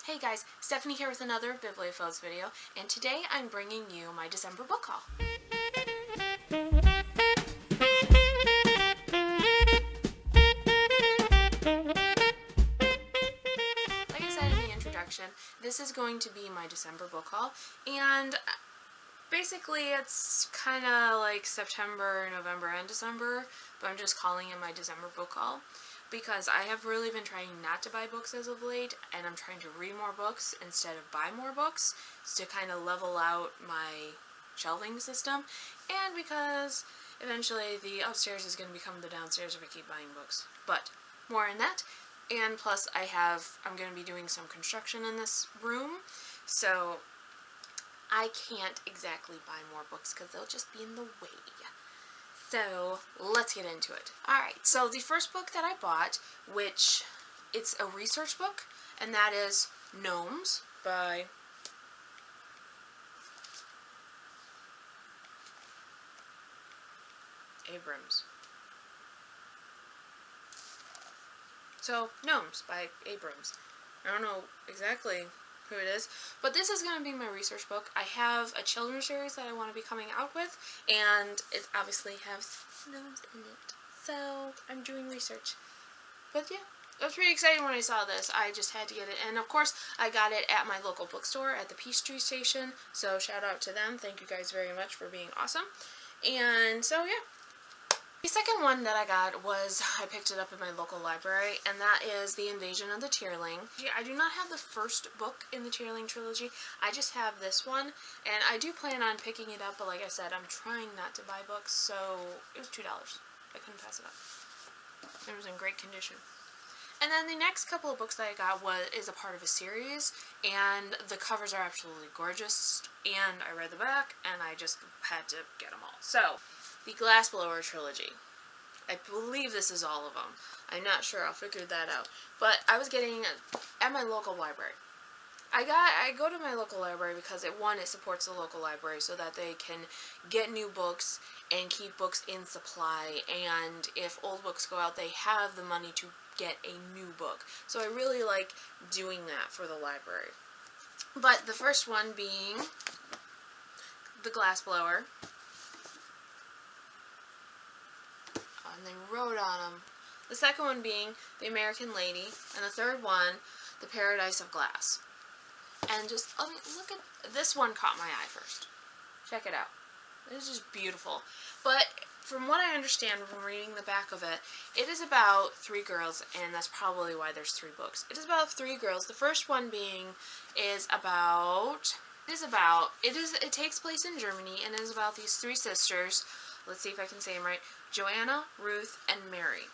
Hey guys, Stephanie here with another Bibliophobes video, and today I'm bringing you my December book haul. Like I said in the introduction, this is going to be my December book haul, and basically it's kind of like September, November, and December, but I'm just calling it my December book haul. Because I have really been trying not to buy books as of late, and I'm trying to read more books instead of buy more books to kind of level out my shelving system, and because eventually the upstairs is going to become the downstairs if I keep buying books. But more on that, and plus I'm going to be doing some construction in this room, so I can't exactly buy more books because they'll just be in the way. So let's get into it. Alright, so the first book that I bought, which it's a research book, and that is Gnomes by Abrams. So, Gnomes by Abrams. I don't know exactly who it is, but this is going to be my research book. I have a children's series that I want to be coming out with, and it obviously has gnomes in it, so I'm doing research. But yeah, it was pretty exciting when I saw this. I just had to get it, and of course I got it at my local bookstore at the Peachtree Station, so shout out to them. Thank you guys very much for being awesome. And so yeah, the second one that I got was, I picked it up in my local library, and that is The Invasion of the Tearling. I do not have the first book in the Tearling trilogy, I just have this one, and I do plan on picking it up, but like I said, I'm trying not to buy books, so it was $2. I couldn't pass it up. It was in great condition. And then the next couple of books that I got is a part of a series, and the covers are absolutely gorgeous, and I read the back, and I just had to get them all. So, the Glassblower trilogy. I believe this is all of them. I'm not sure, I'll figure that out. But I was getting at my local library. I go to my local library because it supports the local library so that they can get new books and keep books in supply, and if old books go out, they have the money to get a new book. So I really like doing that for the library. But the first one being The Glassblower. And they wrote on them. The second one being The American Lady, and the third one, The Paradise of Glass. And just, I mean, look at, this one caught my eye first. Check it out. It's just beautiful. But from what I understand from reading the back of it, it is about three girls, and that's probably why there's three books. It is about three girls. The first one being it takes place in Germany, and it is about these three sisters. Let's see if I can say them right. Joanna, Ruth, and Mary.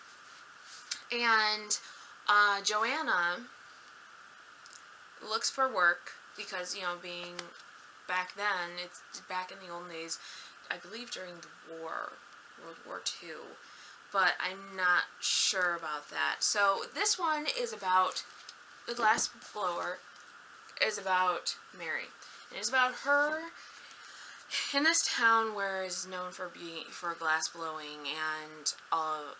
And Joanna looks for work because, you know, being back then, it's back in the old days, I believe during the war, World War II, but I'm not sure about that. So this one is about, The Glassblower is about Mary. It is about her in this town where is known for glass blowing and all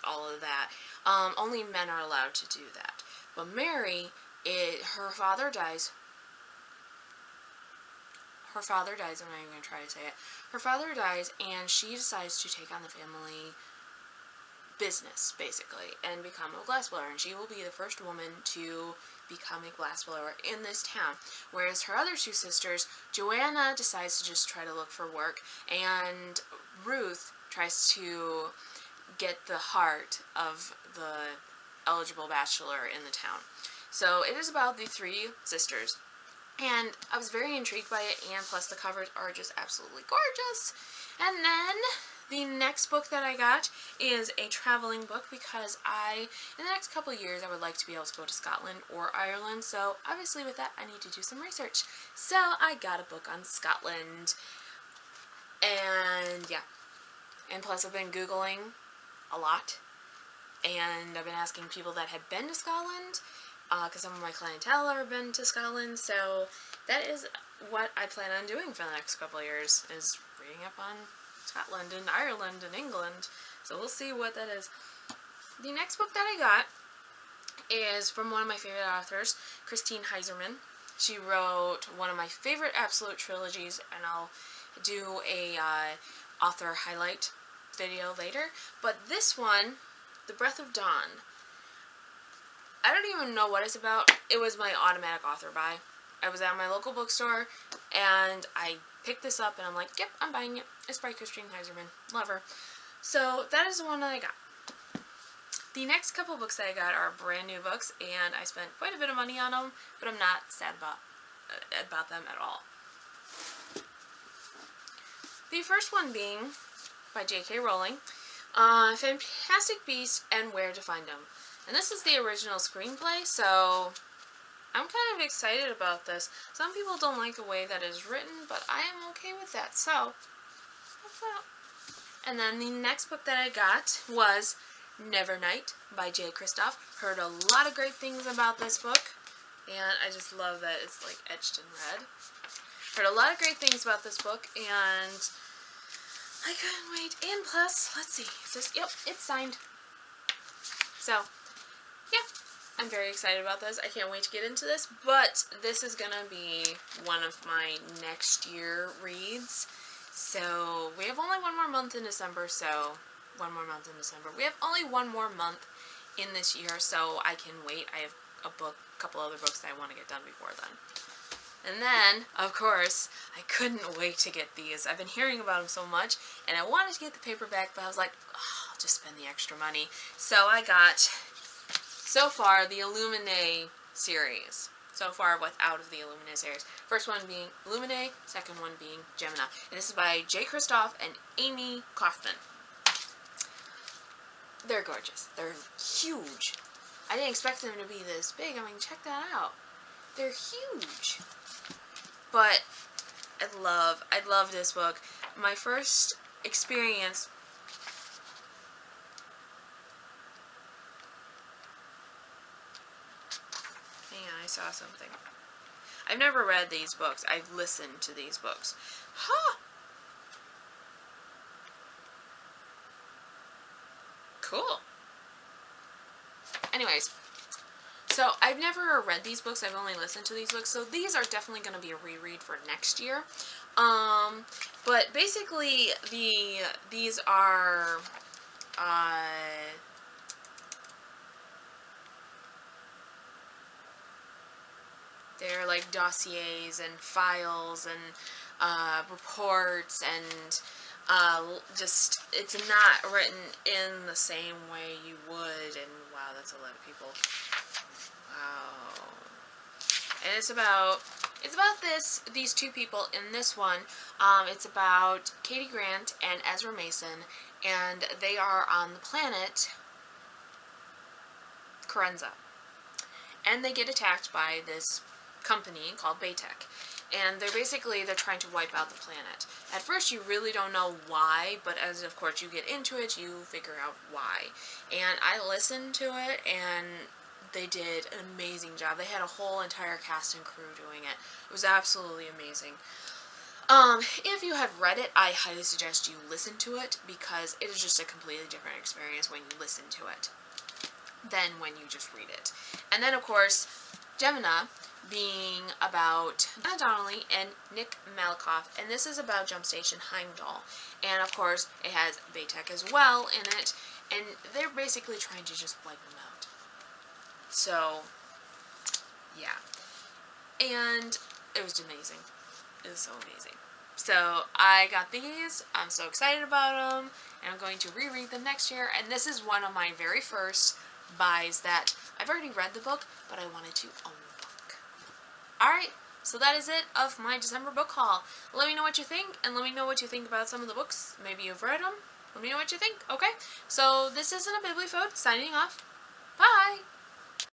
of that. Only men are allowed to do that. But Mary, her father dies. I'm not even going to try to say it. Her father dies, and she decides to take on the family business, basically, and become a glassblower. And she will be the first woman to become a glassblower in this town. Whereas her other two sisters, Joanna decides to just try to look for work, and Ruth tries to get the heart of the eligible bachelor in the town. So it is about the three sisters. And I was very intrigued by it, and plus the covers are just absolutely gorgeous. And then the next book that I got is a traveling book because in the next couple of years, I would like to be able to go to Scotland or Ireland. So obviously with that, I need to do some research. So I got a book on Scotland. And yeah. And plus I've been Googling a lot. And I've been asking people that have been to Scotland, because some of my clientele have been to Scotland. So that is what I plan on doing for the next couple of years, is reading up on Scotland and Ireland and England. So we'll see what that is. The next book that I got is from one of my favorite authors, Christine Heiserman. She wrote one of my favorite absolute trilogies, and I'll do a author highlight video later. But this one, The Breath of Dawn, I don't even know what it's about. It was my automatic author buy. I was at my local bookstore, and I picked this up, and I'm like, yep, I'm buying it. It's by Christine Heiserman. Love her. So that is the one that I got. The next couple books that I got are brand new books, and I spent quite a bit of money on them, but I'm not sad about them at all. The first one being by J.K. Rowling, Fantastic Beasts and Where to Find Them. And this is the original screenplay, so I'm kind of excited about this. Some people don't like the way that it's written, but I am okay with that, so what's up? And then the next book that I got was Nevernight by Jay Kristoff. Heard a lot of great things about this book, and I just love that it's like etched in red. Heard a lot of great things about this book, and I couldn't wait. And plus, let's see, is this, yep, it's signed. So, yeah, I'm very excited about this. I can't wait to get into this, but this is gonna be one of my next year reads. So, we have only one more month in December, we have only one more month in this year, so I can wait. I have a couple other books that I want to get done before then. And then, of course, I couldn't wait to get these. I've been hearing about them so much, and I wanted to get the paperback, but I was like, oh, I'll just spend the extra money. So I got, so far, the Illuminae series. So far, what's out of the Illuminae series. First one being Illuminae, second one being Gemina. And this is by Jay Kristoff and Amy Kaufman. They're gorgeous. They're huge. I didn't expect them to be this big. I mean, check that out. They're huge. But I love this book. My first experience. Hang on, I saw something. I've never read these books. I've listened to these books. Huh. Cool. Anyways, so I've never read these books. I've only listened to these books. So these are definitely going to be a reread for next year. But basically, these are they're like dossiers and files and reports and just, it's not written in the same way you would, and wow, that's a lot of people. Wow. And it's about these two people in this one. It's about Katie Grant and Ezra Mason, and they are on the planet Karenza. And they get attacked by this company called Baytech. And they're trying to wipe out the planet. At first you really don't know why, but as of course you get into it, you figure out why. And I listened to it, and they did an amazing job. They had a whole entire cast and crew doing it. It was absolutely amazing. If you have read it, I highly suggest you listen to it, because it is just a completely different experience when you listen to it than when you just read it. And then of course, Gemina, being about Anna Donnelly and Nick Malikoff, and this is about Jump Station Heimdall. And of course, it has Baytech as well in it, and they're basically trying to just wipe them out. So, yeah. And it was amazing. It was so amazing. So, I got these. I'm so excited about them, and I'm going to reread them next year. And this is one of my very first buys that I've already read the book, but I wanted to own the book. Alright, so that is it of my December book haul. Let me know what you think, and let me know what you think about some of the books. Maybe you've read them. Let me know what you think, okay? So, this is a Bibliphone signing off. Bye!